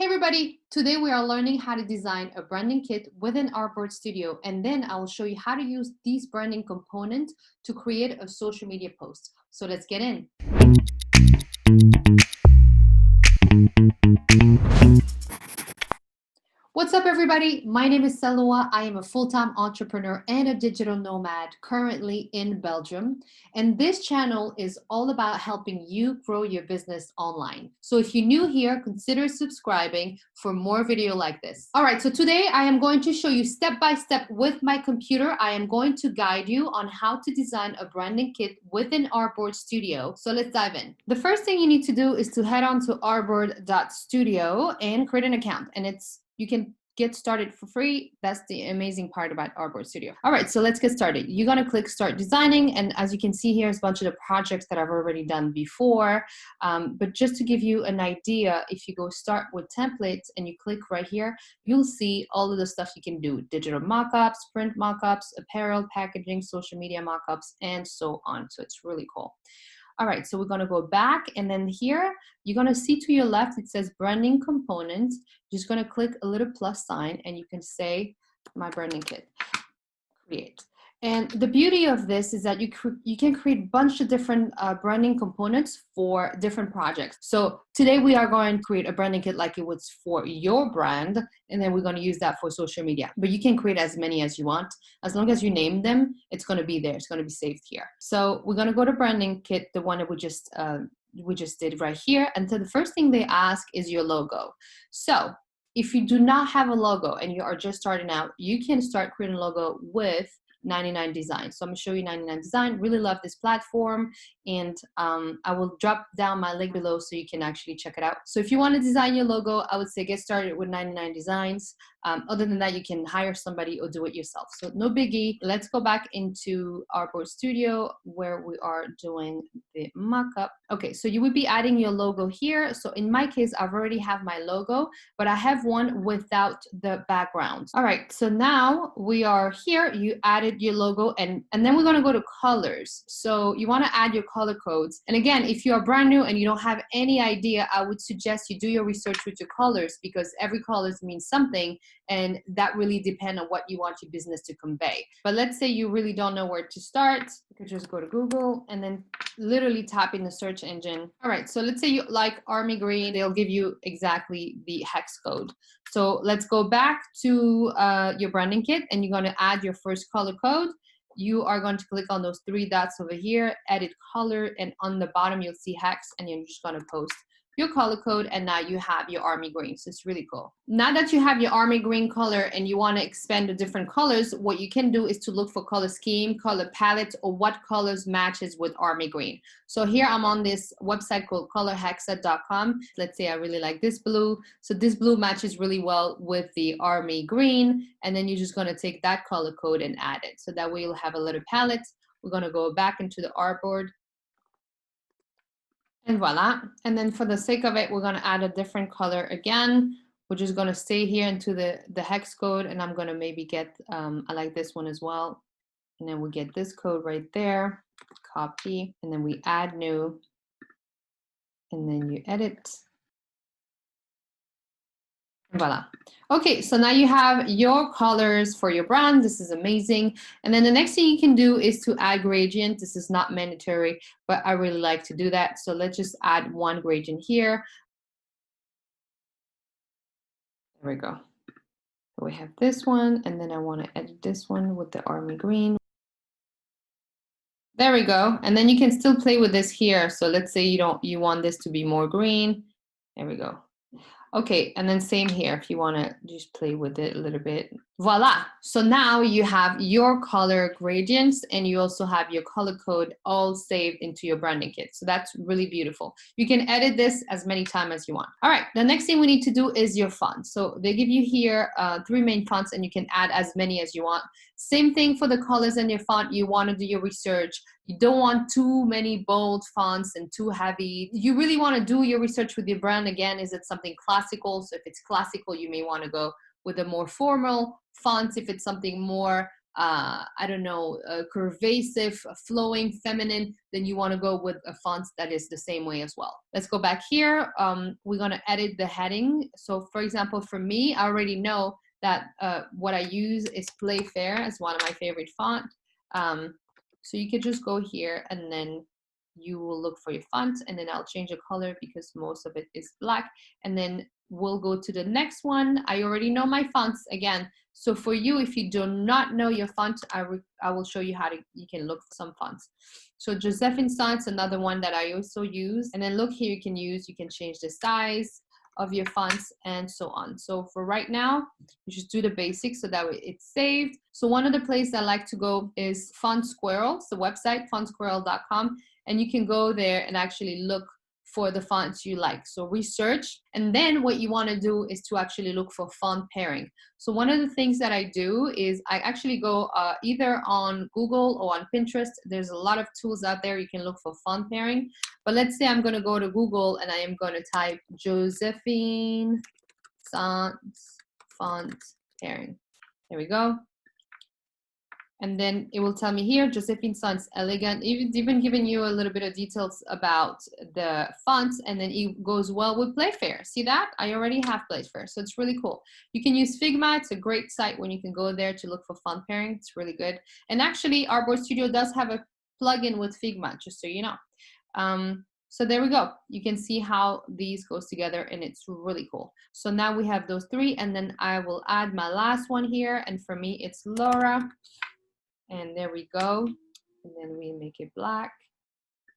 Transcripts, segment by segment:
Hey everybody, today we are learning how to design a branding kit within Artboard Studio, and then I will show you how to use these branding components to create a social media post. So let's get in. What's up everybody? My name is Selua. I am a full-time entrepreneur and a digital nomad currently in Belgium. And this channel is all about helping you grow your business online. So if you're new here, consider subscribing for more video like this. All right, so today I am going to show you step by step with my computer. I am going to guide you on how to design a branding kit within Artboard Studio. So let's dive in. The first thing you need to do is to head on to artboard.studio and create an account. And you can get started for free. That's the amazing part about Artboard Studio. All right, so let's get started. You're gonna click Start Designing, and as you can see here is a bunch of the projects that I've already done before. But just to give you an idea, if you go Start with Templates and you click right here, you'll see all of the stuff you can do: digital mockups, print mockups, apparel, packaging, social media mockups, and so on. So it's really cool. All right, so we're gonna go back, and then here, you're gonna see to your left, it says branding components. You're just gonna click a little plus sign, and you can say, my branding kit, create. And the beauty of this is that you can create a bunch of different branding components for different projects. So today we are going to create a branding kit like it was for your brand, and then we're going to use that for social media. But you can create as many as you want. As long as you name them, it's going to be there. It's going to be saved here. So we're going to go to branding kit, the one that we just did right here. And so the first thing they ask is your logo. So if you do not have a logo and you are just starting out, you can start creating a logo with 99 Design. So I'm gonna show you 99 Design. Really love this platform, and I will drop down my link below so you can actually check it out. So if you want to design your logo, I would say get started with 99 Designs. Other than that, you can hire somebody or do it yourself. So no biggie. Let's go back into Artboard Studio where we are doing the mockup. Okay, so you would be adding your logo here. So in my case, I've already have my logo, but I have one without the background. All right, so now we are here. You added your logo, and then we're gonna go to colors. So you wanna add your color codes. And again, if you are brand new and you don't have any idea, I would suggest you do your research with your colors, because every colors means something, and that really depends on what you want your business to convey. But let's say you really don't know where to start. You could just go to Google and then literally tap in the search engine. All right, so let's say you like army green, they'll give you exactly the hex code. So let's go back to your branding kit, and you're gonna add your first color code. You are going to click on those three dots over here, edit color, and on the bottom you'll see hex, and you're just gonna post your color code, and now you have your army green. So it's really cool. Now that you have your army green color and you want to expand the different colors, what you can do is to look for color scheme, color palette, or what colors matches with army green. So here I'm on this website called colorhexa.com. Let's say I really like this blue. So this blue matches really well with the army green, and then you're just going to take that color code and add it. So that way you'll have a little palette. We're going to go back into the artboard. And voila. And then for the sake of it, we're going to add a different color again. We're just going to stay here into the hex code, and I'm going to maybe get, I like this one as well. And then we get this code right there, copy, and then we add new, and then you edit. Voila. Okay, so now you have your colors for your brand. This is amazing. And then the next thing you can do is to add gradient. This is not mandatory, but I really like to do that. So let's just add one gradient here. There we go. So we have this one, and then I want to edit this one with the army green. There we go. And then you can still play with this here. So let's say you want this to be more green. There we go. Okay, and then same here if you want to just play with it a little bit. Voila! So now you have your color gradients, and you also have your color code all saved into your branding kit. So that's really beautiful. You can edit this as many times as you want. All right, the next thing we need to do is your font. So they give you here 3 main fonts, and you can add as many as you want. Same thing for the colors in your font. You want to do your research. You don't want too many bold fonts and too heavy. You really want to do your research with your brand. Again, is it something classical? So if it's classical, you may want to go with a more formal font. If it's something more I don't know, curvaceous, flowing, feminine, then you want to go with a font that is the same way as well. Let's go back here. We're going to edit the heading. So for example, for me, I already know that what I use is Playfair as one of my favorite font. So you could just go here and then you will look for your font, and then I'll change the color because most of it is black. And then we'll go to the next one. I already know my fonts again. So for you, if you do not know your font, I will show you how you can look for some fonts. So Josephine Fonts, another one that I also use. And then look here, you can change the size of your fonts and so on. So for right now, you just do the basics so that way it's saved. So one of the places I like to go is Font Squirrel, the website, fontsquirrel.com. And you can go there and actually look for the fonts you like. So research, and then what you want to do is to actually look for font pairing. So one of the things that I do is I actually go either on Google or on Pinterest. There's a lot of tools out there you can look for font pairing. But let's say I'm going to go to Google and I am going to type Josephine Fonts font pairing. There we go. And then it will tell me here, Josephine Fonts elegant, even giving you a little bit of details about the fonts, and then it goes well with Playfair. See that? I already have Playfair, so it's really cool. You can use Figma. It's a great site when you can go there to look for font pairing. It's really good. And actually, Artboard Studio does have a plugin with Figma, just so you know. So there we go. You can see how these goes together, and it's really cool. So now we have those three, and then I will add my last one here, and for me, it's Laura. And there we go. And then we make it black,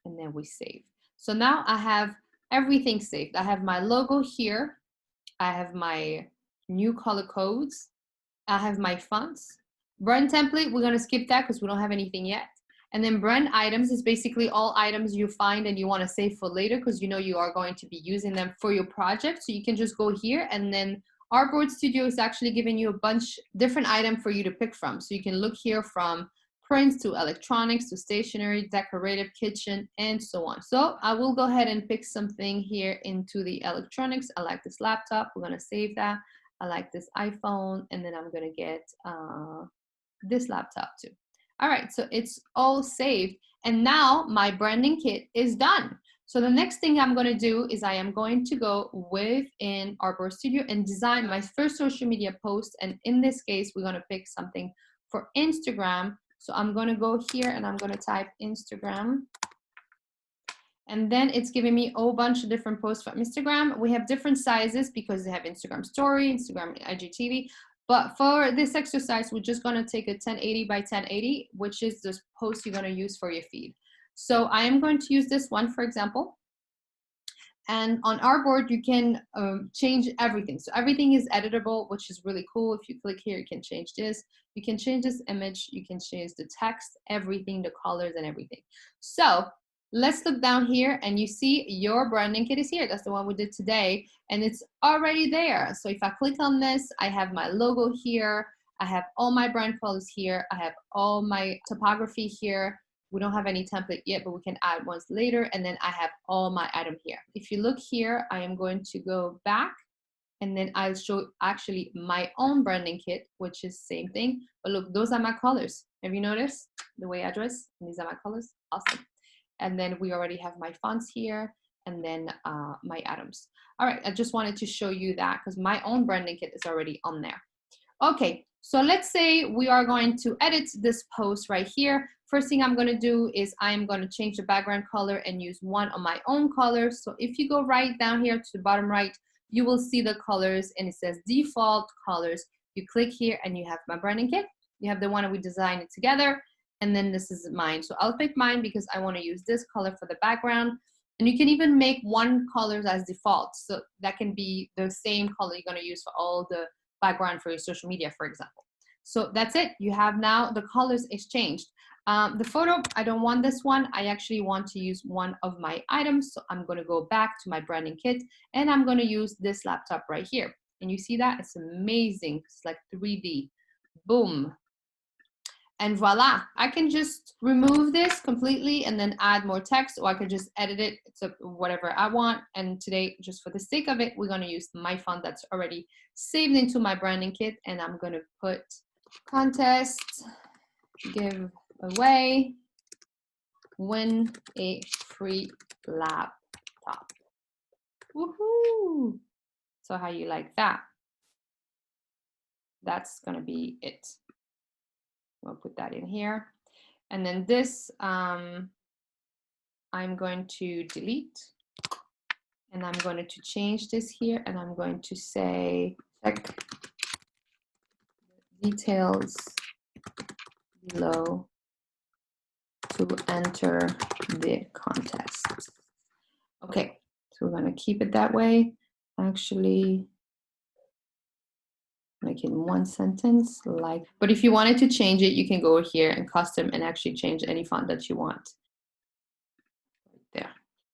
and then we save. So now I have everything saved. I have my logo here. I have my new color codes. I have my fonts. Brand template, we're gonna skip that because we don't have anything yet. And then brand items is basically all items you find and you wanna save for later because you know you are going to be using them for your project. So you can just go here, and then Artboard Studio is actually giving you a bunch different items for you to pick from. So you can look here from prints to electronics to stationery, decorative, kitchen, and so on. So I will go ahead and pick something here into the electronics. I like this laptop. We're going to save that. I like this iPhone, and then I'm going to get this laptop too. All right, so it's all saved. And now my branding kit is done. So the next thing I'm going to do is I am going to go within Artboard Studio and design my first social media post. And in this case, we're going to pick something for Instagram. So I'm going to go here and I'm going to type Instagram. And then it's giving me a whole bunch of different posts from Instagram. We have different sizes because they have Instagram Story, Instagram IGTV. But for this exercise, we're just going to take a 1080 by 1080, which is the post you're going to use for your feed. So I am going to use this one, for example. And on Artboard, you can change everything. So everything is editable, which is really cool. If you click here, you can change this. You can change this image. You can change the text, everything, the colors, and everything. So let's look down here, and you see your branding kit is here. That's the one we did today, and it's already there. So if I click on this, I have my logo here. I have all my brand colors here. I have all my typography here. We don't have any template yet, but we can add ones later. And then I have all my item here. If you look here, I am going to go back, and then I'll show actually my own branding kit, which is same thing. But look, those are my colors. Have you noticed the way I dress? And these are my colors. Awesome. And then we already have my fonts here, and then my items. All right, I just wanted to show you that because my own branding kit is already on there. Okay, so let's say we are going to edit this post right here. First thing I'm going to do is I'm going to change the background color and use one of my own colors. So if you go right down here to the bottom right, you will see the colors, and it says default colors. You click here and you have my branding kit. You have the one that we designed it together, and then this is mine. So I'll pick mine because I want to use this color for the background. And you can even make one color as default. So that can be the same color you're going to use for all the background for your social media, for example. So that's it. You have now the colors exchanged. The photo, I don't want this one. I actually want to use one of my items. So I'm going to go back to my branding kit, and I'm going to use this laptop right here. And you see that? It's amazing. It's like 3D. Boom. And voila, I can just remove this completely and then add more text, or I could just edit it to whatever I want. And today, just for the sake of it, we're going to use my font that's already saved into my branding kit. And I'm going to put contest give away, win a free laptop. Woohoo! So how you like that? That's gonna be it. We'll put that in here. And then this, I'm going to delete. And I'm going to change this here, and I'm going to say check details below to enter the contest. Okay, so we're going to keep it that way. Actually, make it one sentence, like, but if you wanted to change it, you can go here and custom and actually change any font that you want. There.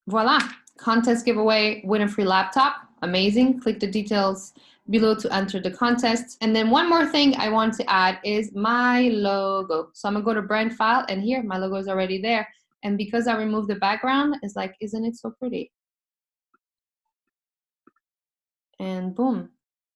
Voila, contest giveaway, win a free laptop. Amazing. Click the details below to enter the contest. And then one more thing I want to add is my logo. So I'm gonna go to brand file, and here my logo is already there. And because I removed the background, it's like, isn't it so pretty? And boom.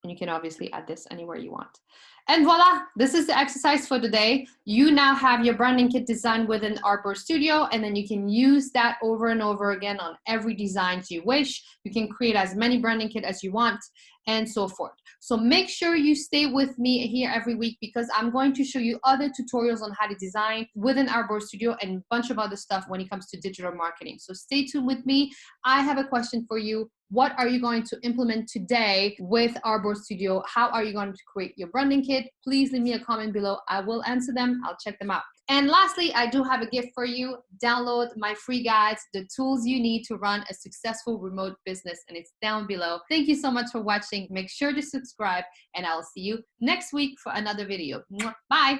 And you can obviously add this anywhere you want. And voila, this is the exercise for today. You now have your branding kit designed within Artboard Studio, and then you can use that over and over again on every design you wish. You can create as many branding kit as you want, and so forth. So make sure you stay with me here every week, because I'm going to show you other tutorials on how to design within Artboard Studio and a bunch of other stuff when it comes to digital marketing. So stay tuned with me. I have a question for you. What are you going to implement today with Artboard Studio? How are you going to create your branding kit? Please leave me a comment below. I will answer them. I'll check them out. And lastly, I do have a gift for you. Download my free guides, the tools you need to run a successful remote business, and it's down below. Thank you so much for watching. Make sure to subscribe, and I'll see you next week for another video. Bye.